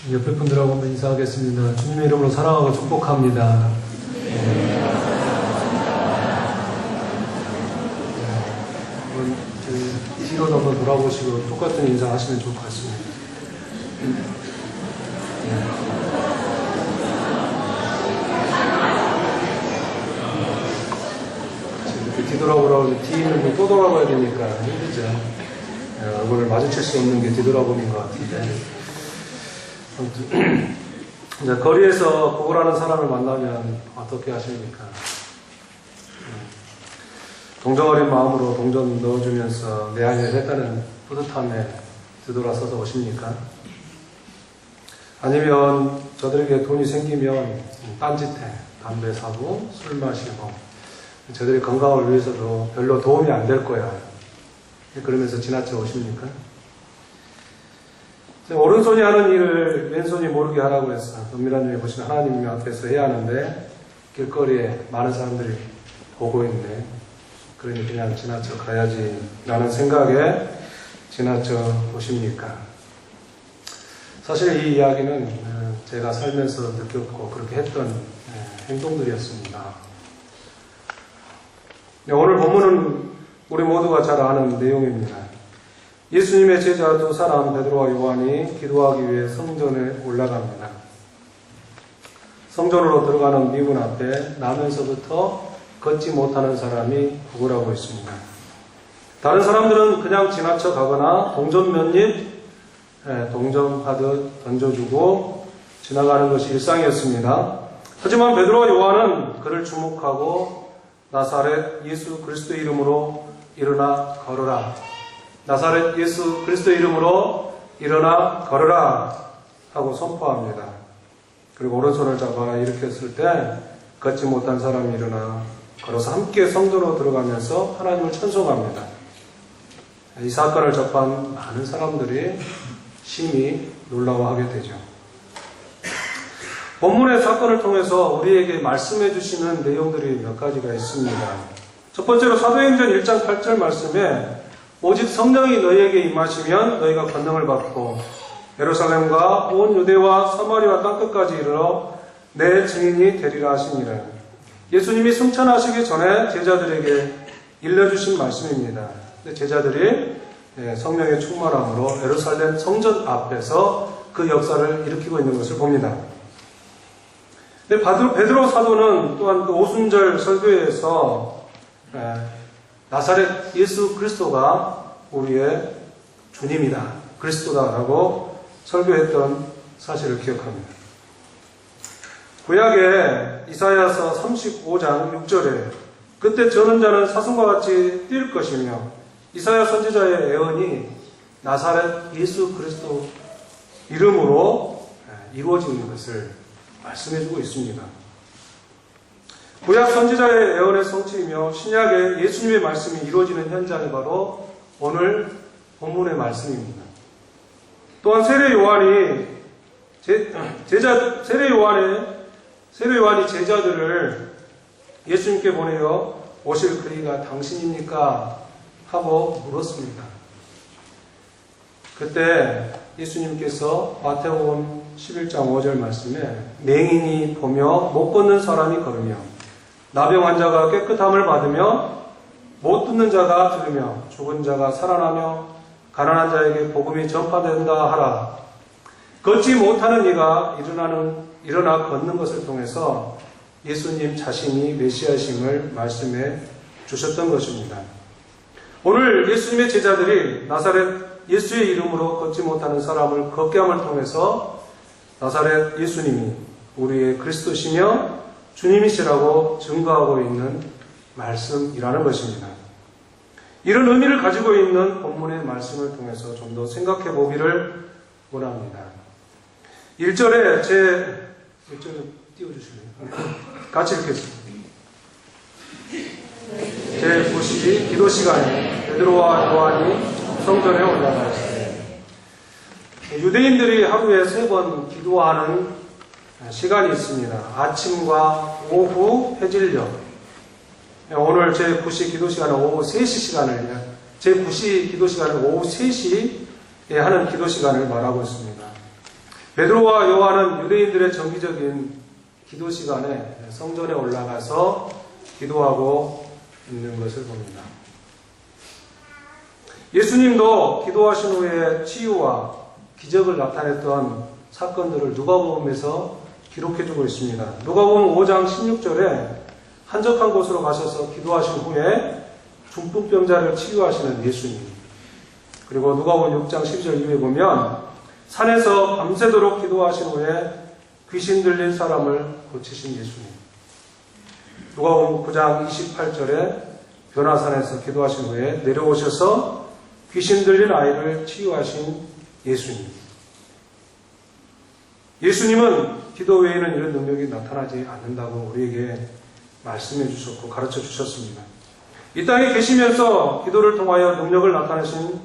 옆에 분들하고 한번 인사하겠습니다. 주님의 이름으로 사랑하고 축복합니다. 한번 뒤로 한번 돌아보시고 똑같은 인사 하시면 좋을 것 같습니다. 이렇게 뒤돌아보라고 뒤 있는 분 또 돌아봐야 되니까 힘들죠. 얼굴을 마주칠 수 없는 게 뒤돌아보는 것 같은데. 이제 거리에서 구걸하는 사람을 만나면 어떻게 하십니까? 동정어린 마음으로 동전 넣어주면서 내 할 일 했다는 뿌듯함에 뒤돌아서서 오십니까? 아니면 저들에게 돈이 생기면 딴짓해, 담배 사고 술 마시고 저들의 건강을 위해서도 별로 도움이 안 될 거야, 그러면서 지나쳐 오십니까? 오른손이 하는 일을 왼손이 모르게 하라고 해서 은밀한 중에 보시면 하나님 앞에서 해야 하는데 길거리에 많은 사람들이 보고 있네, 그러니 그냥 지나쳐 가야지 라는 생각에 지나쳐 오십니까? 사실 이 이야기는 제가 살면서 느꼈고 그렇게 했던 행동들이었습니다. 오늘 본문은 우리 모두가 잘 아는 내용입니다. 예수님의 제자 두 사람 베드로와 요한이 기도하기 위해 성전에 올라갑니다. 성전으로 들어가는 미문 앞에 나면서부터 걷지 못하는 사람이 구걸하고 있습니다. 다른 사람들은 그냥 지나쳐 가거나 동전 몇 입 동전하듯 던져주고 지나가는 것이 일상이었습니다. 하지만 베드로와 요한은 그를 주목하고 나사렛 예수 그리스도의 이름으로 일어나 걸어라, 나사렛 예수 그리스도의 이름으로 일어나 걸어라 하고 선포합니다. 그리고 오른손을 잡아 일으켰을 때 걷지 못한 사람이 일어나 걸어서 함께 성전으로 들어가면서 하나님을 찬송합니다. 이 사건을 접한 많은 사람들이 심히 놀라워하게 되죠. 본문의 사건을 통해서 우리에게 말씀해 주시는 내용들이 몇 가지가 있습니다. 첫 번째로 사도행전 1장 8절 말씀에 오직 성령이 너희에게 임하시면 너희가 권능을 받고 예루살렘과 온 유대와 사마리아 땅끝까지 이르러 내 증인이 되리라 하시니라. 예수님이 승천하시기 전에 제자들에게 일러주신 말씀입니다. 제자들이 성령의 충만함으로 예루살렘 성전 앞에서 그 역사를 일으키고 있는 것을 봅니다. 베드로 사도는 또한 그 오순절 설교에서 나사렛 예수 그리스도가 우리의 주님이다, 그리스도다라고 설교했던 사실을 기억합니다. 구약의 이사야서 35장 6절에 그때 저는 자는 사슴과 같이 뛸 것이며 이사야 선지자의 예언이 나사렛 예수 그리스도 이름으로 이루어지는 것을 말씀해주고 있습니다. 구약 선지자의 예언의 성취이며 신약의 예수님의 말씀이 이루어지는 현장이 바로 오늘 본문의 말씀입니다. 또한 세례 요한이 제자들을 예수님께 보내어 오실 그이가 당신입니까? 하고 물었습니다. 그때 예수님께서 마태복음 11장 5절 말씀에 맹인이 보며 못 걷는 사람이 걸으며 나병 환자가 깨끗함을 받으며 못 듣는 자가 들으며 죽은 자가 살아나며 가난한 자에게 복음이 전파된다 하라. 걷지 못하는 이가 일어나 걷는 것을 통해서 예수님 자신이 메시아심을 말씀해 주셨던 것입니다. 오늘 예수님의 제자들이 나사렛 예수의 이름으로 걷지 못하는 사람을 걷게 함을 통해서 나사렛 예수님이 우리의 그리스도시며 주님이시라고 증거하고 있는 말씀이라는 것입니다. 이런 의미를 가지고 있는 본문의 말씀을 통해서 좀 더 생각해 보기를 원합니다. 1절에 1절을 띄워주실래요? 같이 읽겠습니다. 제9시 기도 시간에 베드로와 요한이 성전에 올라가시되 유대인들이 하루에 3번 기도하는 시간이 있습니다. 아침과 오후 해질녘. 오늘 제9시 기도 시간은 오후 3시 시간을, 제9시 기도 시간은 오후 3시에 하는 기도 시간을 말하고 있습니다. 베드로와 요한은 유대인들의 정기적인 기도 시간에 성전에 올라가서 기도하고 있는 것을 봅니다. 예수님도 기도하신 후에 치유와 기적을 나타냈던 사건들을 누가복음에서 기록해주고 있습니다. 누가복음 5장 16절에 한적한 곳으로 가셔서 기도하신 후에 중풍병자를 치유하시는 예수님, 그리고 누가복음 6장 12절 이후에 보면 산에서 밤새도록 기도하신 후에 귀신 들린 사람을 고치신 예수님, 누가복음 9장 28절에 변화산에서 기도하신 후에 내려오셔서 귀신 들린 아이를 치유하신 예수님. 예수님은 기도 외에는 이런 능력이 나타나지 않는다고 우리에게 말씀해 주셨고 가르쳐 주셨습니다. 이 땅에 계시면서 기도를 통하여 능력을 나타내신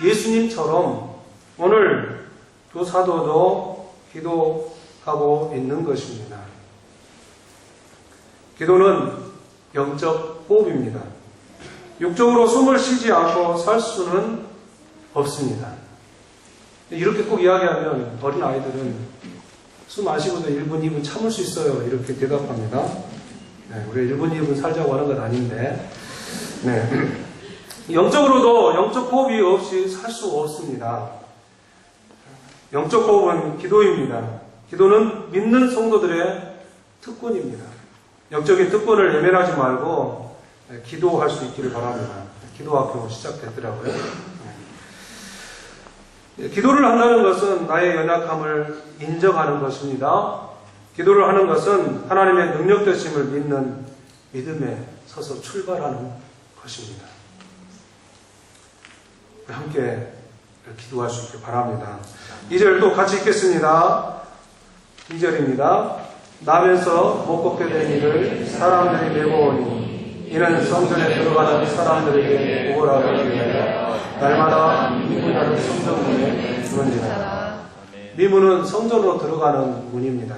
예수님처럼 오늘 두 사도도 기도하고 있는 것입니다. 기도는 영적 호흡입니다. 육적으로 숨을 쉬지 않고 살 수는 없습니다. 이렇게 꼭 이야기하면 어린 아이들은 숨 안 쉬고도 1분, 2분 참을 수 있어요. 이렇게 대답합니다. 네, 우리 1분, 2분 살자고 하는 건 아닌데, 네. 영적으로도 영적 호흡이 없이 살 수 없습니다. 영적 호흡은 기도입니다. 기도는 믿는 성도들의 특권입니다. 영적인 특권을 외면하지 말고 기도할 수 있기를 바랍니다. 기도학교 시작됐더라고요. 기도를 한다는 것은 나의 연약함을 인정하는 것입니다. 기도를 하는 것은 하나님의 능력되심을 믿는 믿음에 서서 출발하는 것입니다. 함께 기도할 수 있길 바랍니다. 2절 또 같이 읽겠습니다. 2절입니다. 나면서 못 걷게 된 일을 사람들이 메고 오니 이는 성전에 들어가는 사람들에게 보호하기 위하여 날마다 미문하는 성전문에 주는지라. 미문은 성전으로 들어가는 문입니다.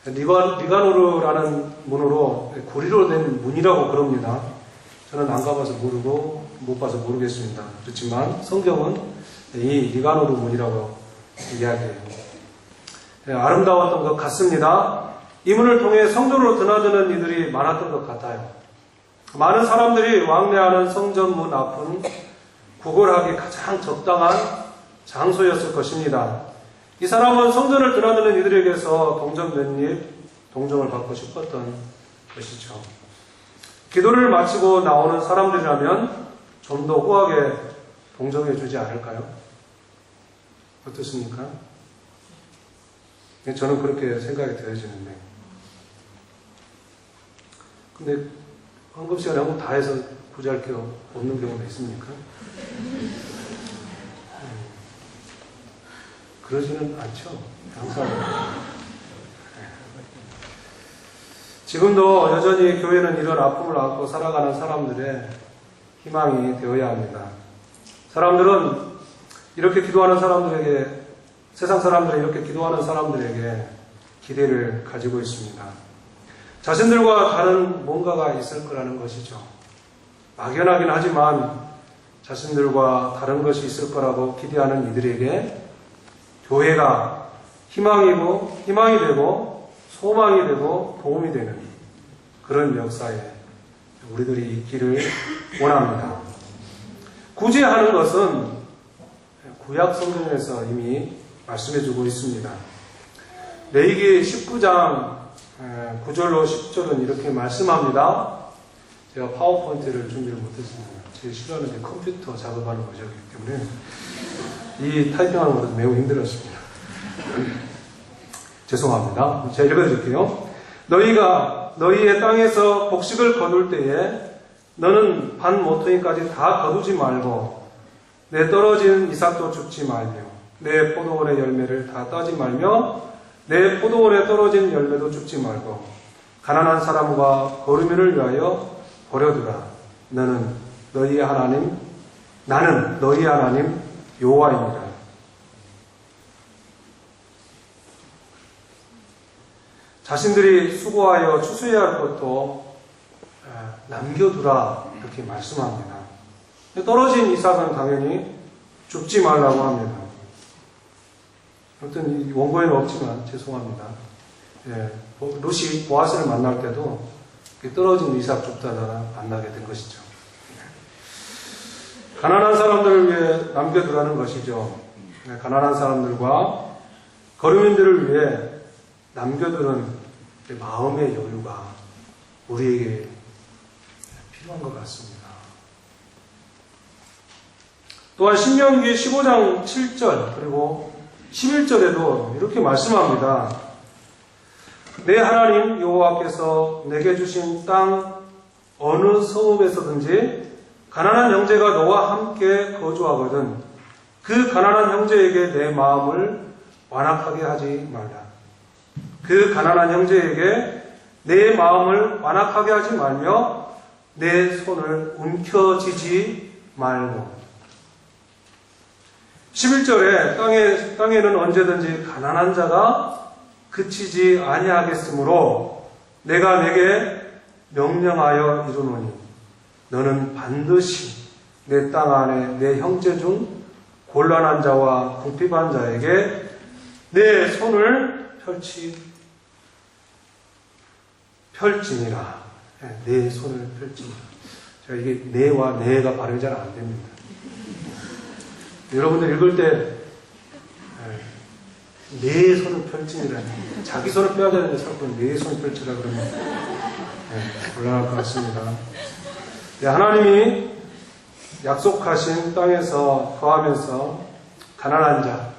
니가노르라는 문으로 고리로 된 문이라고 그럽니다. 저는 안 가봐서 모르고 못 봐서 모르겠습니다. 그렇지만 성경은 이 니가노르 문이라고 이야기해요. 아름다웠던 것 같습니다. 이 문을 통해 성전으로 드나드는 이들이 많았던 것 같아요. 많은 사람들이 왕래하는 성전 문 앞은 구걸하기 가장 적당한 장소였을 것입니다. 이 사람은 성전을 드나드는 이들에게서 동정 몇 입, 동정을 받고 싶었던 것이죠. 기도를 마치고 나오는 사람들이라면 좀 더 후하게 동정해 주지 않을까요? 어떻습니까? 저는 그렇게 생각이 되어지는데. 근데 헌금 시간에 한번 다 해서 구제할 게 없는 경우가 있습니까? 그러지는 않죠. 항상. 지금도 여전히 교회는 이런 아픔을 안고 살아가는 사람들의 희망이 되어야 합니다. 사람들은 이렇게 기도하는 사람들에게, 세상 사람들은 이렇게 기도하는 사람들에게 기대를 가지고 있습니다. 자신들과 다른 뭔가가 있을 거라는 것이죠. 막연하긴 하지만 자신들과 다른 것이 있을 거라고 기대하는 이들에게 교회가 희망이 되고 소망이 되고 도움이 되는 그런 역사에 우리들이 있기를 원합니다. 구제하는 것은 구약 성경에서 이미 말씀해주고 있습니다. 레위기 19장 9절로 10절은 이렇게 말씀합니다. 제가 파워포인트를 준비를 못했습니다. 제일 싫어하는 게 컴퓨터 작업하는 거기 때문에 이 타이핑하는 것도 매우 힘들었습니다. 죄송합니다. 제가 읽어드릴게요. 너희가 너희의 땅에서 곡식을 거둘 때에 너는 반 모퉁이까지 다 거두지 말고 내 떨어진 이삭도 줍지 말며 내 포도원의 열매를 다 따지 말며 내 포도원에 떨어진 열매도 줍지 말고 가난한 사람과 거르미를 위하여 버려두라. 나는 너희의 하나님 여호와입니다. 자신들이 수고하여 추수해야 할 것도 남겨두라 이렇게 말씀합니다. 떨어진 이삭은 당연히 줍지 말라고 합니다. 아무튼 이 원고에는 없지만 죄송합니다. 예, 루시 보아스를 만날 때도 떨어진 이삭 줍다가 만나게 된 것이죠. 가난한 사람들을 위해 남겨두라는 것이죠. 가난한 사람들과 거류민들을 위해 남겨두는 마음의 여유가 우리에게 필요한 것 같습니다. 또한 신명기 15장 7절 그리고 11절에도 이렇게 말씀합니다. 내 하나님 여호와께서 내게 주신 땅 어느 성읍에서든지 가난한 형제가 너와 함께 거주하거든 그 가난한 형제에게 내 마음을 완악하게 하지 말라. 그 가난한 형제에게 내 마음을 완악하게 하지 말며 내 손을 움켜쥐지 말고. 11절에 땅에는 언제든지 가난한 자가 그치지 아니하겠으므로 내가 내게 명령하여 이르노니 너는 반드시 내 땅 안에 내 형제 중 곤란한 자와 궁핍한 자에게 내 손을 펼지니라. 내 손을 펼지니라. 제가 이게 내와 내가 발음이 잘 안 됩니다. 여러분들 읽을 때 내 손을 펼치니라. 자기 손을 빼야 되는데 자꾸 내 손을 펼치라 그러면 곤란할 것 같습니다. 하나님이 약속하신 땅에서 거하면서 가난한 자,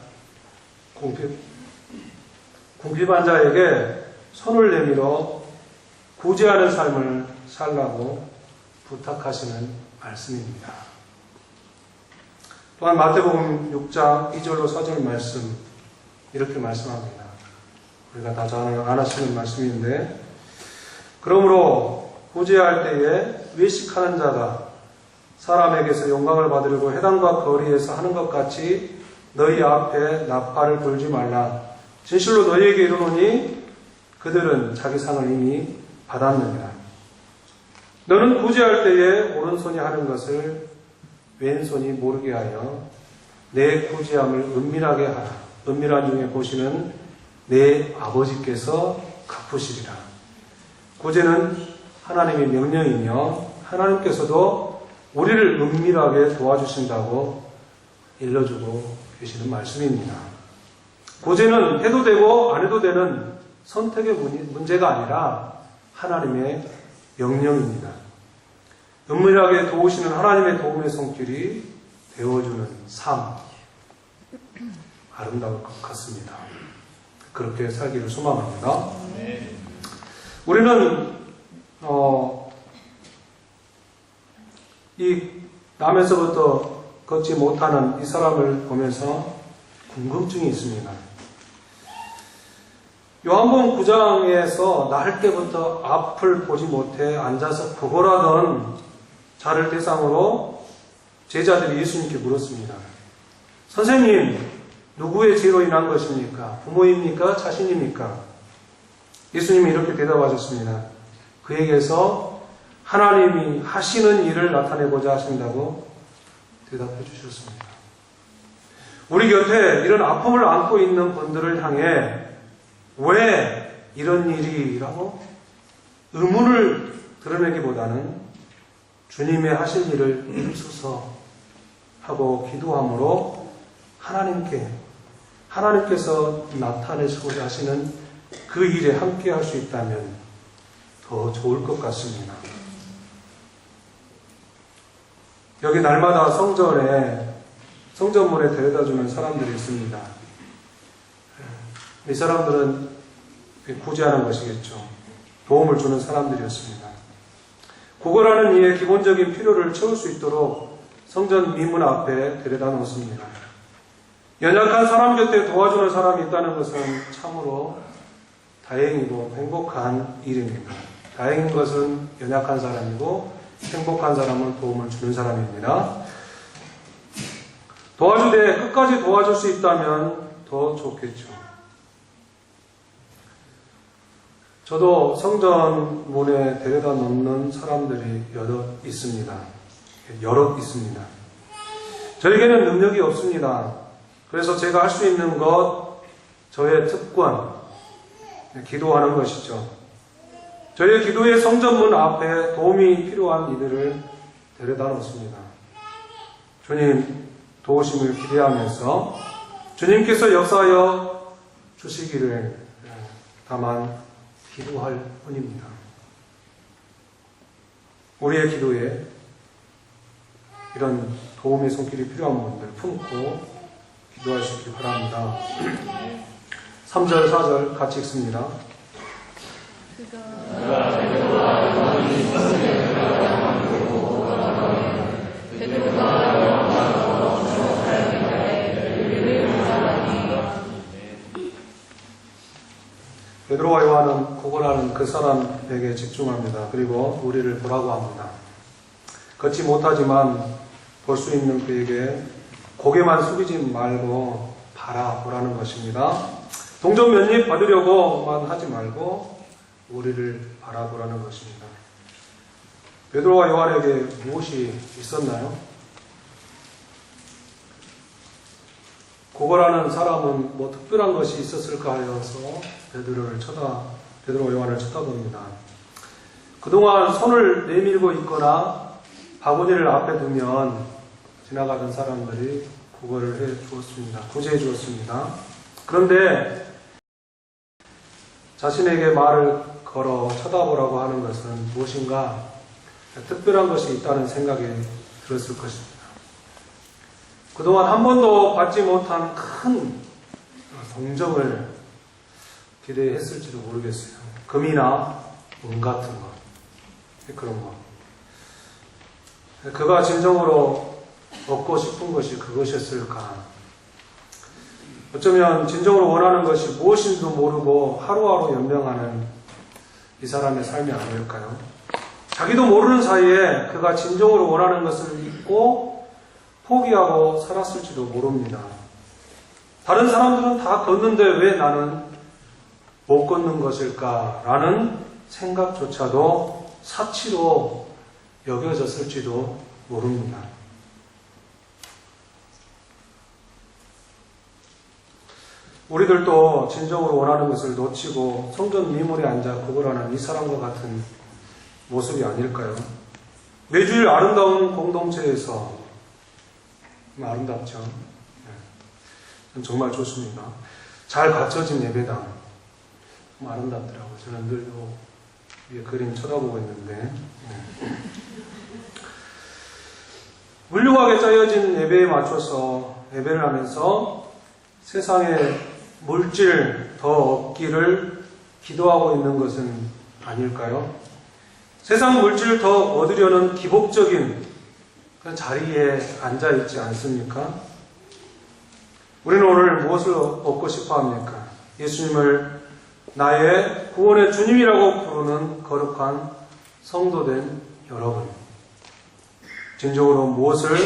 궁핍한 자에게 손을 내밀어 구제하는 삶을 살라고 부탁하시는 말씀입니다. 또한 마태복음 6장 2절로 4절 말씀 이렇게 말씀합니다. 우리가 다 잘 아시는 말씀인데 그러므로 구제할 때에 외식하는 자가 사람에게서 영광을 받으려고 회당과 거리에서 하는 것 같이 너희 앞에 나팔을 불지 말라. 진실로 너희에게 이르노니 그들은 자기 상을 이미 받았느니라. 너는 구제할 때에 오른손이 하는 것을 왼손이 모르게 하여 내 구제함을 은밀하게 하라. 은밀한 중에 보시는 내 아버지께서 갚으시리라. 구제는 하나님의 명령이며 하나님께서도 우리를 은밀하게 도와주신다고 일러주고 계시는 말씀입니다. 구제는 해도 되고 안 해도 되는 선택의 문제가 아니라 하나님의 명령입니다. 은밀하게 도우시는 하나님의 도움의 손길이 되어주는 삶, 아름다울 것 같습니다. 그렇게 살기를 소망합니다. 우리는 이 남에서부터 걷지 못하는 이 사람을 보면서 궁금증이 있습니다. 요한복음 9장에서 날 때부터 앞을 보지 못해 앉아서 구걸하던 자를 대상으로 제자들이 예수님께 물었습니다. 선생님, 누구의 죄로 인한 것입니까? 부모입니까? 자신입니까? 예수님이 이렇게 대답하셨습니다. 그에게서 하나님이 하시는 일을 나타내고자 하신다고 대답해 주셨습니다. 우리 곁에 이런 아픔을 안고 있는 분들을 향해 왜 이런 일이라고 의문을 드러내기보다는 주님의 하실 일을 이루소서 하고 기도함으로 하나님께서 나타내시고자 하시는 그 일에 함께 할 수 있다면 더 좋을 것 같습니다. 여기 날마다 성전문에 데려다주는 사람들이 있습니다. 이 사람들은 구제하는 것이겠죠. 도움을 주는 사람들이었습니다. 구걸하는 이의 기본적인 필요를 채울 수 있도록 성전 미문 앞에 데려다 놓습니다. 연약한 사람 곁에 도와주는 사람이 있다는 것은 참으로 다행이고 행복한 일입니다. 다행인 것은 연약한 사람이고 행복한 사람은 도움을 주는 사람입니다. 도와주되 끝까지 도와줄 수 있다면 더 좋겠죠. 저도 성전문에 데려다 놓는 사람들이 여럿 있습니다. 저에게는 능력이 없습니다. 그래서 제가 할 수 있는 것 저의 특권, 기도하는 것이죠. 저의 기도의 성전문 앞에 도움이 필요한 이들을 데려다 놓습니다. 주님 도우심을 기대하면서 주님께서 역사하여 주시기를 다만 기도할 뿐입니다. 우리의 기도에 이런 도움의 손길이 필요한 분들 품고 기도하시기 바랍니다. 3절, 4절 같이 읽습니다. 베드로와 요한은 구걸하는 그 사람에게 집중합니다. 그리고 우리를 보라고 합니다. 걷지 못하지만 볼 수 있는 그에게 고개만 숙이지 말고 바라보라는 것입니다. 동전 몇 입 받으려고만 하지 말고 우리를 바라보라는 것입니다. 베드로와 요한에게 무엇이 있었나요? 구걸하는 사람은 뭐 특별한 것이 있었을까 하여서 베드로와 요한을 쳐다봅니다. 그동안 손을 내밀고 있거나 바구니를 앞에 두면 지나가던 사람들이 구걸을 해 주었습니다. 구제해 주었습니다. 그런데 자신에게 말을 걸어 쳐다보라고 하는 것은 무엇인가 특별한 것이 있다는 생각이 들었을 것입니다. 그동안 한 번도 받지 못한 큰 동정을 기대했을지도 모르겠어요. 금이나 은 같은 것, 그런 것. 그가 진정으로 얻고 싶은 것이 그것이었을까? 어쩌면 진정으로 원하는 것이 무엇인지도 모르고 하루하루 연명하는 이 사람의 삶이 아닐까요? 자기도 모르는 사이에 그가 진정으로 원하는 것을 잊고 포기하고 살았을지도 모릅니다. 다른 사람들은 다 걷는데 왜 나는 못 걷는 것일까? 라는 생각조차도 사치로 여겨졌을지도 모릅니다. 우리들도 진정으로 원하는 것을 놓치고 성전 미문에 앉아 구걸하는 이 사람과 같은 모습이 아닐까요? 매주일 아름다운 공동체에서 아름답죠. 네. 정말 좋습니다. 잘 갖춰진 예배당 아름답더라고요. 저는 늘 위에 그림 쳐다보고 있는데 훌륭하게 짜여진 예배에 맞춰서 예배를 하면서 세상에 물질 더 얻기를 기도하고 있는 것은 아닐까요? 세상 물질을 더 얻으려는 기복적인 그 자리에 앉아 있지 않습니까? 우리는 오늘 무엇을 얻고 싶어 합니까? 예수님을 나의 구원의 주님이라고 부르는 거룩한 성도된 여러분. 진정으로 무엇을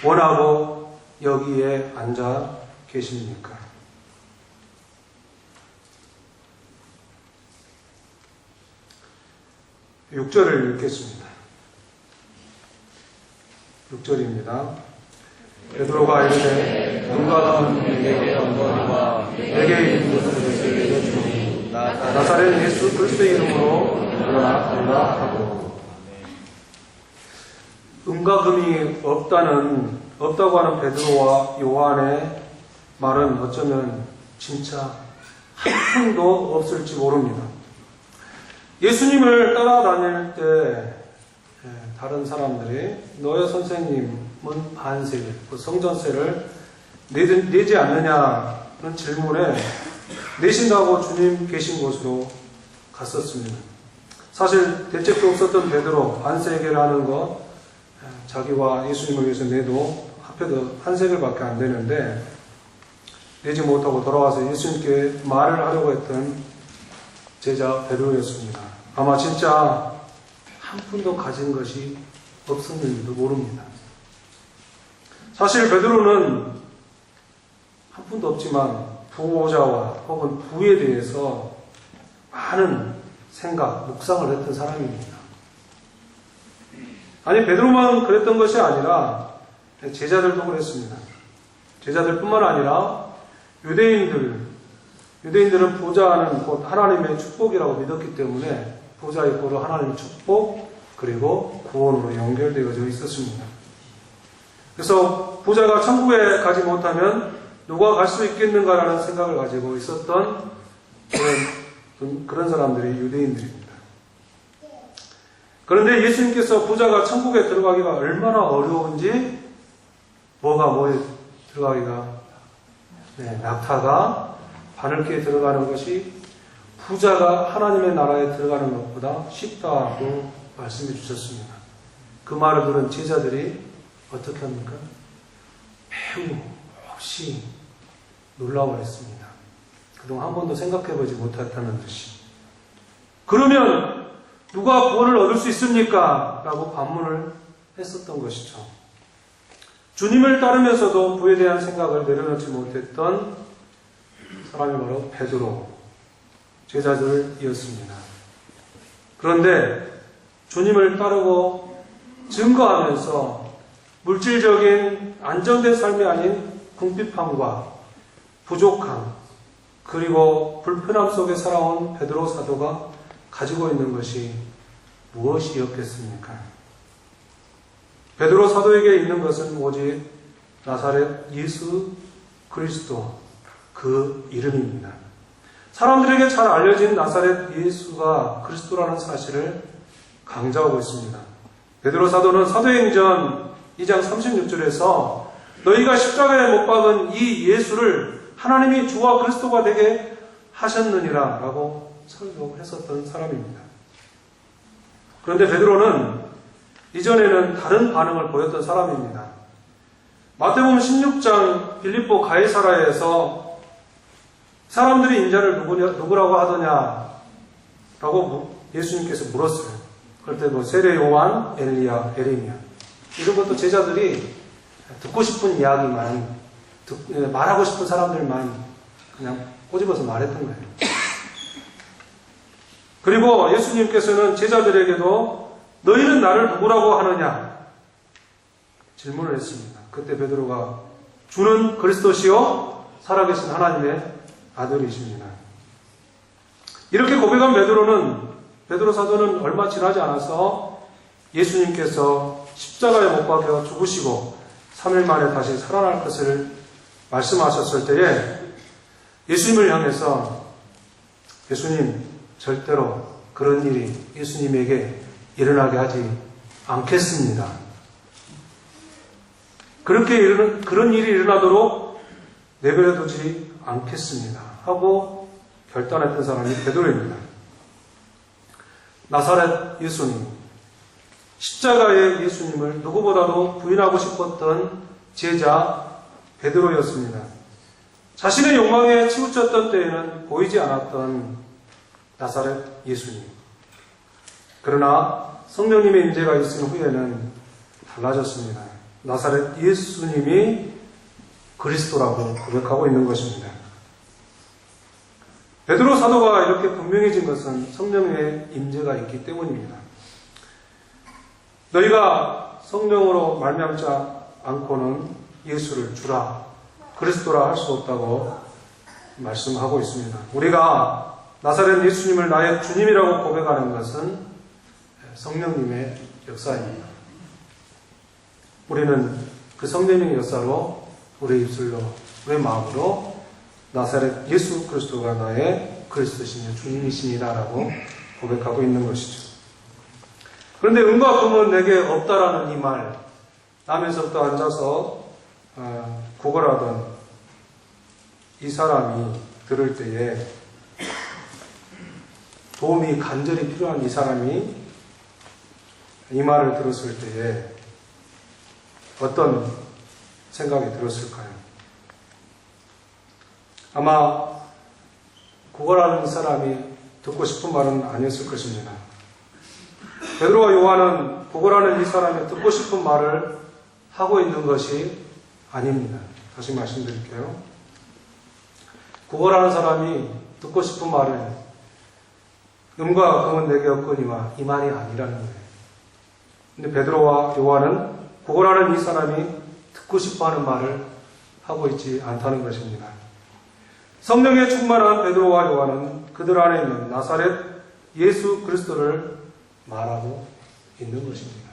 원하고 여기에 앉아 계십니까? 6절을 읽겠습니다. 6절입니다. 베드로가 이르되 은과 금에게 얻거니와 내게 있는 것을 내게 주니 나사렛 예수 그리스도의 이름으로 일어나 하고. 은과 금이 없다고 하는 베드로와 요한의 말은 어쩌면 진짜 한 푼도 없을지 모릅니다. 예수님을 따라다닐 때 다른 사람들이 너의 선생님은 반세, 성전세를 내지 않느냐는 질문에 내신다고 주님 계신 곳으로 갔었습니다. 사실 대책도 없었던 베드로 반세계를 하는 거 자기와 예수님을 위해서 내도 합해도 한 세겔밖에 안 되는데 내지 못하고 돌아와서 예수님께 말을 하려고 했던 제자 베드로였습니다. 아마 진짜 한 푼도 가진 것이 없었는지도 모릅니다. 사실 베드로는 한 푼도 없지만 부호자와 혹은 부에 대해서 많은 생각, 묵상을 했던 사람입니다. 아니 베드로만 그랬던 것이 아니라 제자들도 그랬습니다. 제자들뿐만 아니라 유대인들, 유대인들은 부자는 곧 하나님의 축복이라고 믿었기 때문에 부자 이꼬르 하나님의 축복 그리고 구원으로 연결되어져 있었습니다. 그래서 부자가 천국에 가지 못하면 누가 갈 수 있겠는가라는 생각을 가지고 있었던 그런 사람들이 유대인들입니다. 그런데 예수님께서 부자가 천국에 들어가기가 얼마나 어려운지 뭐에 들어가기가 낙타가 바늘기에 들어가는 것이 부자가 하나님의 나라에 들어가는 것보다 쉽다고 말씀해 주셨습니다. 그 말을 들은 제자들이 어떻게 합니까? 매우 몹시 놀라워했습니다. 그동안 한 번도 생각해보지 못했다는 듯이. 그러면 누가 구원을 얻을 수 있습니까? 라고 반문을 했었던 것이죠. 주님을 따르면서도 부에 대한 생각을 내려놓지 못했던 사람이 바로 베드로 제자들이었습니다. 그런데 주님을 따르고 증거하면서 물질적인 안정된 삶이 아닌 궁핍함과 부족함 그리고 불편함 속에 살아온 베드로 사도가 가지고 있는 것이 무엇이었겠습니까? 베드로 사도에게 있는 것은 오직 나사렛 예수 그리스도 그 이름입니다. 사람들에게 잘 알려진 나사렛 예수가 그리스도라는 사실을 강조하고 있습니다. 베드로 사도는 사도행전 2장 36절에서 너희가 십자가에 못 박은 이 예수를 하나님이 주와 그리스도가 되게 하셨느니라 라고 설교했었던 사람입니다. 그런데 베드로는 이전에는 다른 반응을 보였던 사람입니다. 마태복음 16장 빌립보 가이사라에서 사람들이 인자를 누구라고 하더냐 라고 예수님께서 물었어요. 그럴 때 세례 요한, 엘리야, 에레미야 이런 것도 제자들이 듣고 싶은 이야기만 말하고 싶은 사람들만 그냥 꼬집어서 말했던 거예요. 그리고 예수님께서는 제자들에게도 너희는 나를 누구라고 하느냐 질문을 했습니다. 그때 베드로가 주는 그리스도시요 살아계신 하나님의 아들이십니다. 이렇게 고백한 베드로 사도는 얼마 지나지 않아서 예수님께서 십자가에 못 박혀 죽으시고 3일 만에 다시 살아날 것을 말씀하셨을 때에 예수님을 향해서 예수님 절대로 그런 일이 예수님에게 일어나게 하지 않겠습니다. 그런 일이 일어나도록 내버려두지 않겠습니다. 하고 결단했던 사람이 베드로입니다. 나사렛 예수님, 십자가의 예수님을 누구보다도 부인하고 싶었던 제자 베드로였습니다. 자신의 욕망에 치우쳤던 때에는 보이지 않았던 나사렛 예수님. 그러나 성령님의 임재가 있은 후에는 달라졌습니다. 나사렛 예수님이 그리스도라고 고백하고 있는 것입니다. 베드로 사도가 이렇게 분명해진 것은 성령의 임재가 있기 때문입니다. 너희가 성령으로 말미암지 않고는 예수를 주라, 그리스도라 할 수 없다고 말씀하고 있습니다. 우리가 나사렛 예수님을 나의 주님이라고 고백하는 것은 성령님의 역사입니다. 우리는 그 성령의 역사로 우리의 입술로, 우리의 마음으로 나사렛 예수 그리스도가 나의 그리스도시며 주님이십니다라고 고백하고 있는 것이죠. 그런데 은과 금은 내게 없다라는 이 말, 남에서부터 앉아서 구걸하던 이 사람이 들을 때에 도움이 간절히 필요한 이 사람이 이 말을 들었을 때에 어떤 생각이 들었을까요? 아마 구걸하는 사람이 듣고 싶은 말은 아니었을 것입니다. 베드로와 요한은 구걸하는 이 사람이 듣고 싶은 말을 하고 있는 것이 아닙니다. 다시 말씀드릴게요. 구걸하는 사람이 듣고 싶은 말은 금과 금은 내게 없거니와 이 말이 아니라는 거예요. 근데 베드로와 요한은 구걸하는 이 사람이 듣고 싶어하는 말을 하고 있지 않다는 것입니다. 성령에 충만한 베드로와 요한은 그들 안에 있는 나사렛 예수 그리스도를 말하고 있는 것입니다.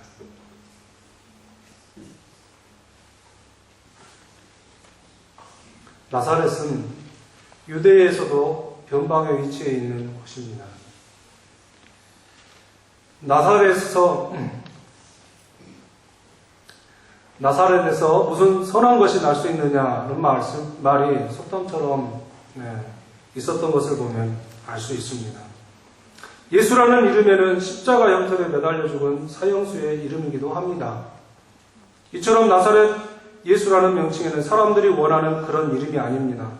나사렛은 유대에서도 변방에 위치해 있는 곳입니다. 나사렛에서 무슨 선한 것이 날 수 있느냐는 말이 속담처럼 있었던 것을 보면 알 수 있습니다. 예수라는 이름에는 십자가 형틀에 매달려 죽은 사형수의 이름이기도 합니다. 이처럼 나사렛 예수라는 명칭에는 사람들이 원하는 그런 이름이 아닙니다.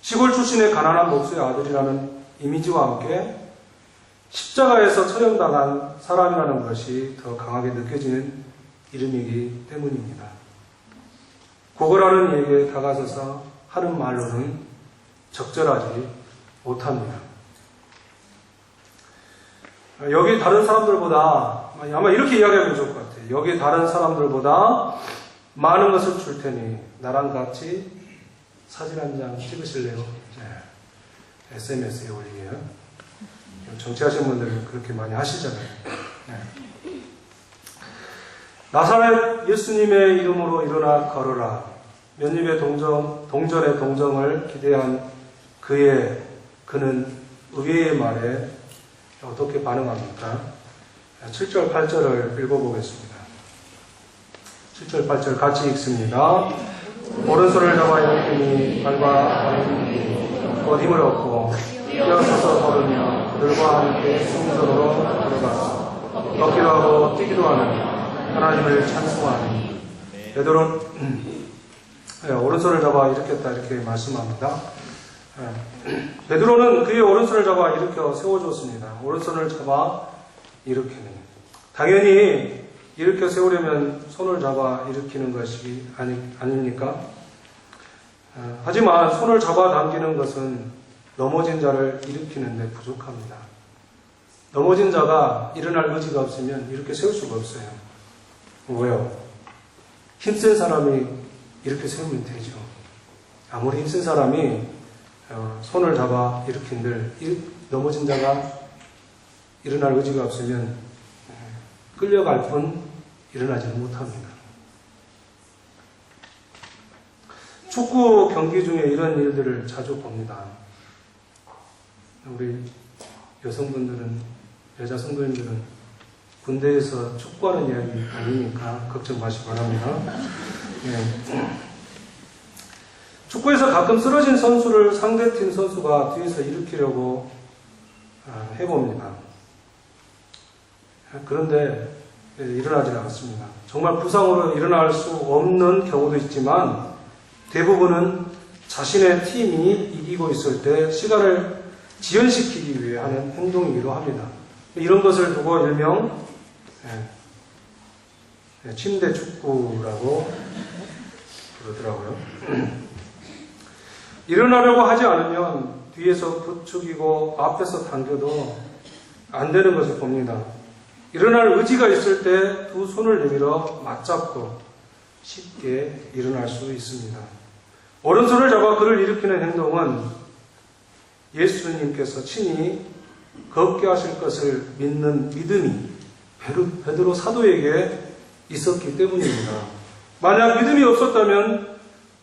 시골 출신의 가난한 목수의 아들이라는 이미지와 함께 십자가에서 처형당한 사람이라는 것이 더 강하게 느껴지는 이름이기 때문입니다. 고거라는 이에게 다가서서 하는 말로는 적절하지 못합니다. 여기 다른 사람들보다, 아마 이렇게 이야기하면 좋을 것 같아요. 여기 다른 사람들보다 많은 것을 줄 테니 나랑 같이 사진 한 장 찍으실래요? 네. SNS에 올리게요. 정치하시는 분들은 그렇게 많이 하시잖아요. 네. 나사렛 예수님의 이름으로 일어나 걸어라. 몇 입의 동전의 동정을 기대한 그는 의외의 말에 어떻게 반응합니까? 7절, 8절을 읽어보겠습니다. 7절, 8절 같이 읽습니다. 오른손을 잡아 일으키니 발과 곧 힘을 얻고 뛰어서서 걸으며 그들과 함께 성전으로 들어갔어. 걷기도 하고 뛰기도 하는 하나님을 찬송하니. 베드로는 오른손을 잡아 일으켰다 이렇게 말씀합니다. 베드로는 그의 오른손을 잡아 일으켜 세워줬습니다. 오른손을 잡아 일으키는. 당연히 일으켜 세우려면 손을 잡아 일으키는 것이 아닙니까? 하지만 손을 잡아 당기는 것은 넘어진 자를 일으키는 데 부족합니다. 넘어진 자가 일어날 의지가 없으면 이렇게 세울 수가 없어요. 왜요? 힘센 사람이 이렇게 세우면 되죠. 아무리 힘센 사람이 손을 잡아 일으킨들 넘어진 자가 일어날 의지가 없으면 끌려갈 뿐 일어나지는 못합니다. 축구 경기 중에 이런 일들을 자주 봅니다. 우리 여성분들은, 여자 성도님들은 군대에서 축구하는 이야기 아니니까 걱정 마시기 바랍니다. 네. 축구에서 가끔 쓰러진 선수를 상대팀 선수가 뒤에서 일으키려고 해봅니다. 그런데 일어나지 않습니다. 정말 부상으로 일어날 수 없는 경우도 있지만 대부분은 자신의 팀이 이기고 있을 때 시간을 지연시키기 위해 하는 행동이기도 합니다. 이런 것을 두고 일명 침대 축구라고 그러더라고요. 일어나려고 하지 않으면 뒤에서 부추기고 앞에서 당겨도 안 되는 것을 봅니다. 일어날 의지가 있을 때 두 손을 내밀어 맞잡고 쉽게 일어날 수 있습니다. 오른손을 잡아 그를 일으키는 행동은 예수님께서 친히 걷게 하실 것을 믿는 믿음이 베드로 사도에게 있었기 때문입니다. 만약 믿음이 없었다면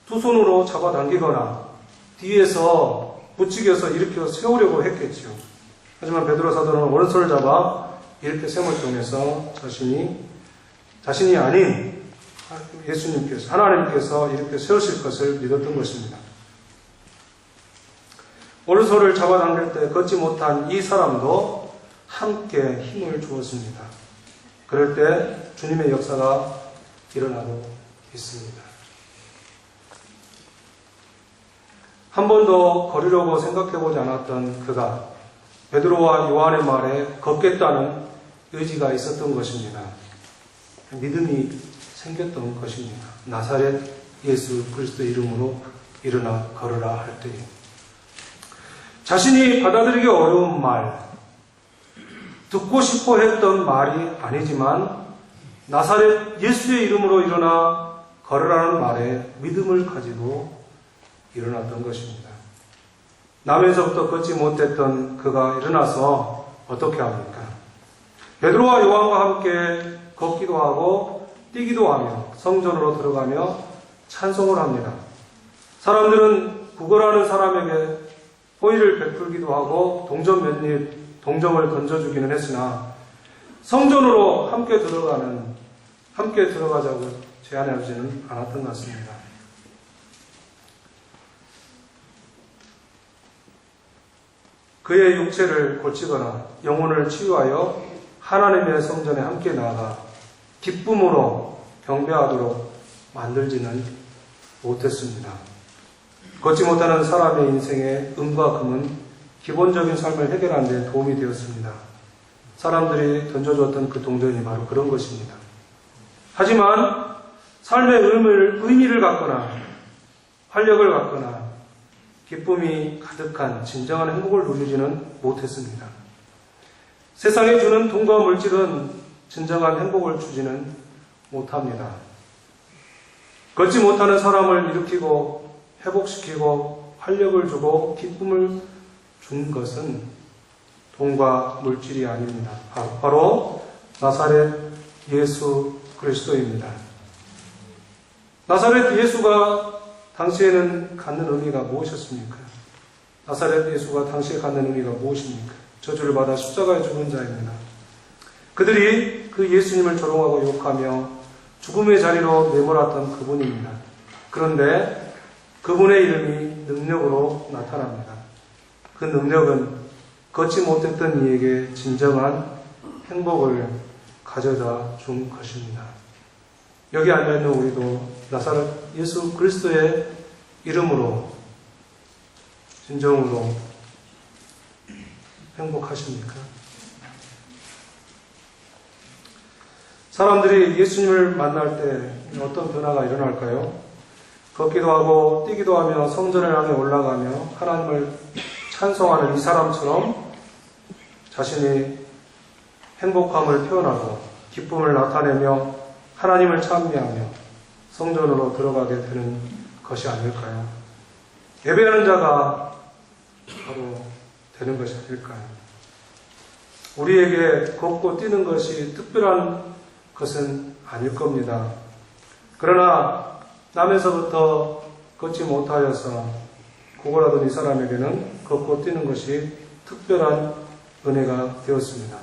두 손으로 잡아당기거나 뒤에서 부추겨서 일으켜 세우려고 했겠죠. 하지만 베드로 사도는 오른손을 잡아 이렇게 셈을 통해서 자신이 아닌 예수님께서, 하나님께서 이렇게 세우실 것을 믿었던 것입니다. 오른손을 잡아당길 때 걷지 못한 이 사람도 함께 힘을 주었습니다. 그럴 때 주님의 역사가 일어나고 있습니다. 한 번도 걸으려고 생각해보지 않았던 그가 베드로와 요한의 말에 걷겠다는 의지가 있었던 것입니다. 믿음이 생겼던 것입니다. 나사렛 예수 그리스도 이름으로 일어나 걸으라 할 때에 자신이 받아들이기 어려운 말, 듣고 싶어 했던 말이 아니지만 나사렛 예수의 이름으로 일어나 걸으라는 말에 믿음을 가지고 일어났던 것입니다. 나면서부터 걷지 못했던 그가 일어나서 어떻게 합니까? 베드로와 요한과 함께 걷기도 하고 뛰기도 하며 성전으로 들어가며 찬송을 합니다. 사람들은 구걸하는 사람에게 호의를 베풀기도 하고 동전 몇 입 동정을 던져주기는 했으나 성전으로 함께 들어가자고 제안하지는 않았던 것 같습니다. 그의 육체를 고치거나 영혼을 치유하여 하나님의 성전에 함께 나아가 기쁨으로 경배하도록 만들지는 못했습니다. 걷지 못하는 사람의 인생에 은과 금은 기본적인 삶을 해결하는 데 도움이 되었습니다. 사람들이 던져줬던 그 동전이 바로 그런 것입니다. 하지만 삶의 의미를 갖거나 활력을 갖거나 기쁨이 가득한 진정한 행복을 누리지는 못했습니다. 세상에 주는 돈과 물질은 진정한 행복을 주지는 못합니다. 걷지 못하는 사람을 일으키고 회복시키고 활력을 주고 기쁨을 준 것은 돈과 물질이 아닙니다. 바로 나사렛 예수 그리스도입니다. 나사렛 예수가 당시에는 갖는 의미가 무엇이었습니까? 나사렛 예수가 당시에 갖는 의미가 무엇입니까? 저주를 받아 십자가에 죽은 자입니다. 그들이 그 예수님을 조롱하고 욕하며 죽음의 자리로 내몰았던 그분입니다. 그런데 그분의 이름이 능력으로 나타납니다. 그 능력은 걷지 못했던 이에게 진정한 행복을 가져다 준 것입니다. 여기 앉아있는 우리도 나사렛 예수 그리스도의 이름으로 진정으로 행복하십니까? 사람들이 예수님을 만날 때 어떤 변화가 일어날까요? 걷기도 하고 뛰기도 하며 성전을 향해 올라가며 하나님을 찬송하는 이 사람처럼 자신이 행복함을 표현하고 기쁨을 나타내며 하나님을 찬미하며 성전으로 들어가게 되는 것이 아닐까요? 예배하는 자가 바로 되는 것이 아닐까요? 우리에게 걷고 뛰는 것이 특별한 것은 아닐 겁니다. 그러나 남에서부터 걷지 못하여서 구걸하던 이 사람에게는 걷고 뛰는 것이 특별한 은혜가 되었습니다.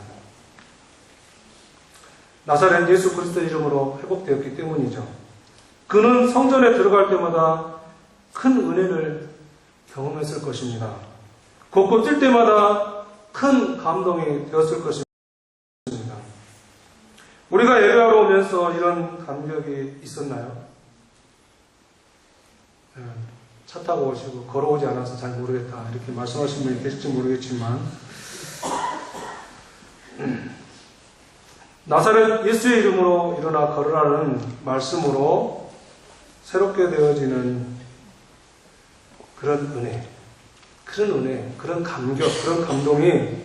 나사렛 예수 그리스도 이름으로 회복되었기 때문이죠. 그는 성전에 들어갈 때마다 큰 은혜를 경험했을 것입니다. 걷고 뛸 때마다 큰 감동이 되었을 것입니다. 우리가 예배하러 오면서 이런 감격이 있었나요? 차 타고 오시고 걸어오지 않아서 잘 모르겠다 이렇게 말씀하신 분이 계실지 모르겠지만 나사렛 예수의 이름으로 일어나 걸으라는 말씀으로 새롭게 되어지는 그런 은혜, 그런 감격, 그런 감동이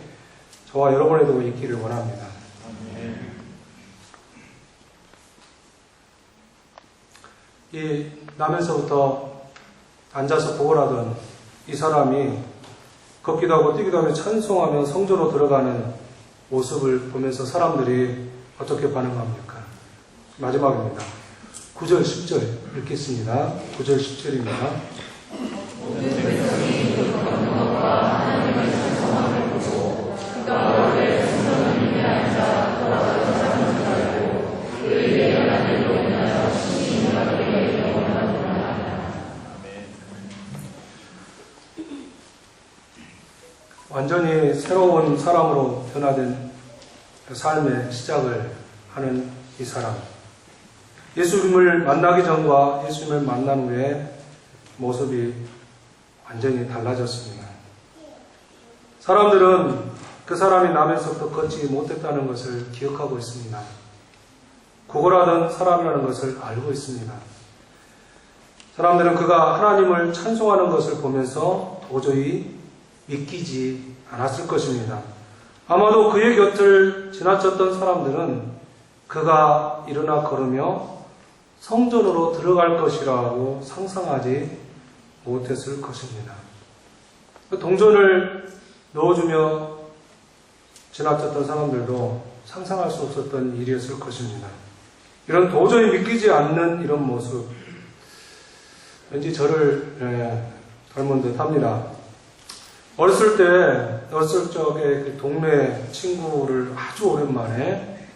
저와 여러분에도 있기를 원합니다. 이 남에서부터 앉아서 구걸하던 이 사람이 걷기도 하고 뛰기도 하며 찬송하며 성전으로 들어가는 모습을 보면서 사람들이 어떻게 반응합니까? 마지막입니다. 9절, 10절 읽겠습니다. 9절, 10절입니다. 완전히 새로운 사람으로 변화된 삶의 시작을 하는 이 사람. 예수님을 만나기 전과 예수님을 만난 후에 모습이 완전히 달라졌습니다. 사람들은 그 사람이 남에서부터 걷지 못했다는 것을 기억하고 있습니다. 구걸하던 사람이라는 것을 알고 있습니다. 사람들은 그가 하나님을 찬송하는 것을 보면서 도저히 믿기지 않았을 것입니다. 아마도 그의 곁을 지나쳤던 사람들은 그가 일어나 걸으며 성전으로 들어갈 것이라고 상상하지 못했을 것입니다. 동전을 넣어주며 지나쳤던 사람들도 상상할 수 없었던 일이었을 것입니다. 이런 도저히 믿기지 않는 이런 모습, 왠지 저를 닮은 듯 합니다. 어렸을 적에 그 동네 친구를 아주 오랜만에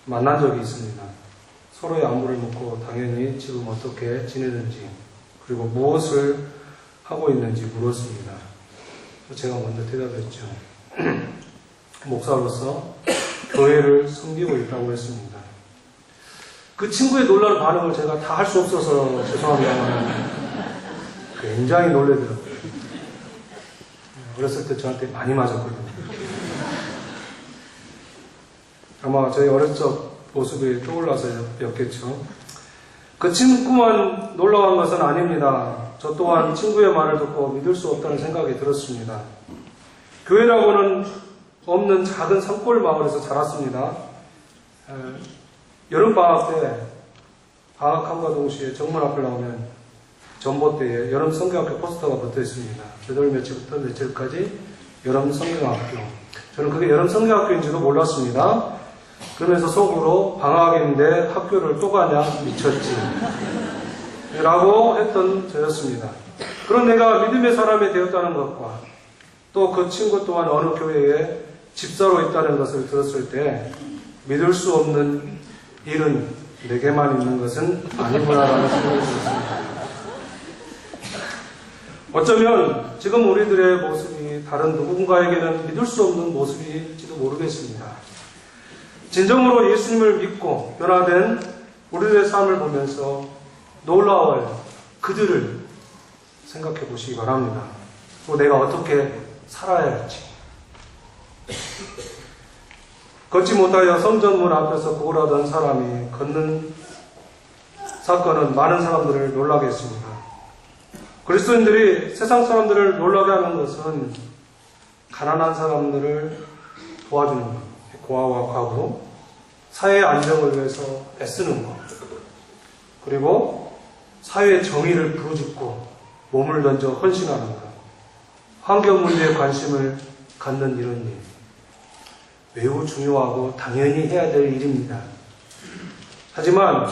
만난 적이 있습니다. 서로의 안부를 묻고 당연히 지금 어떻게 지내는지, 그리고 무엇을 하고 있는지 물었습니다. 제가 먼저 대답했죠. 목사로서 교회를 섬기고 있다고 했습니다. 그 친구의 놀라는 반응을 제가 다 할 수 없어서 죄송합니다만 굉장히 놀래더라고요. 어렸을 때 저한테 많이 맞았거든요. 아마 저희 어렸을 적 모습이 떠올라서였겠죠. 그 친구만 놀라운 것은 아닙니다. 저 또한 친구의 말을 듣고 믿을 수 없다는 생각이 들었습니다. 교회라고는 없는 작은 산골 마을에서 자랐습니다. 여름방학 때 방학함과 동시에 정문 앞을 나오면 전봇대에 여름 성경학교 포스터가 붙어 있습니다. 몇 월 며칠부터 며칠까지 여름 성경학교. 저는 그게 여름 성경학교인지도 몰랐습니다. 그러면서 속으로 방학인데 학교를 또 가냐 미쳤지 라고 했던 저였습니다. 그런 내가 믿음의 사람이 되었다는 것과 또 그 친구 또한 어느 교회에 집사로 있다는 것을 들었을 때 믿을 수 없는 일은 내게만 있는 것은 아니구나라는 생각이 들었습니다. 어쩌면 지금 우리들의 모습이 다른 누군가에게는 믿을 수 없는 모습일지도 모르겠습니다. 진정으로 예수님을 믿고 변화된 우리들의 삶을 보면서 놀라워할 그들을 생각해 보시기 바랍니다. 또 내가 어떻게 살아야 할지. 걷지 못하여 성전문 앞에서 구걸하던 사람이 걷는 사건은 많은 사람들을 놀라게 했습니다. 그리스도인들이 세상 사람들을 놀라게 하는 것은 가난한 사람들을 도와주는 것, 고아와 과부, 사회의 안정을 위해서 애쓰는 것, 그리고 사회의 정의를 부르짖고 몸을 던져 헌신하는 것, 환경 문제에 관심을 갖는 이런 일, 매우 중요하고 당연히 해야 될 일입니다. 하지만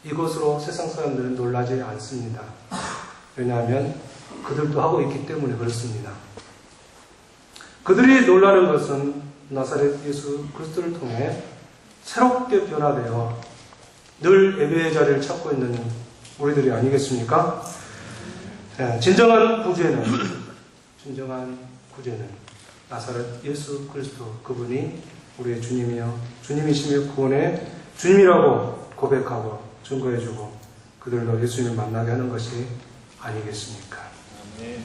이것으로 세상 사람들은 놀라지 않습니다. 왜냐하면 그들도 하고 있기 때문에 그렇습니다. 그들이 놀라는 것은 나사렛 예수 그리스도를 통해 새롭게 변화되어 늘 예배의 자리를 찾고 있는 우리들이 아니겠습니까? 진정한 구제는 나사렛 예수 그리스도, 그분이 우리의 주님이시며 구원의 주님이라고 고백하고 증거해주고 그들도 예수님을 만나게 하는 것이 아니겠습니까? 아멘.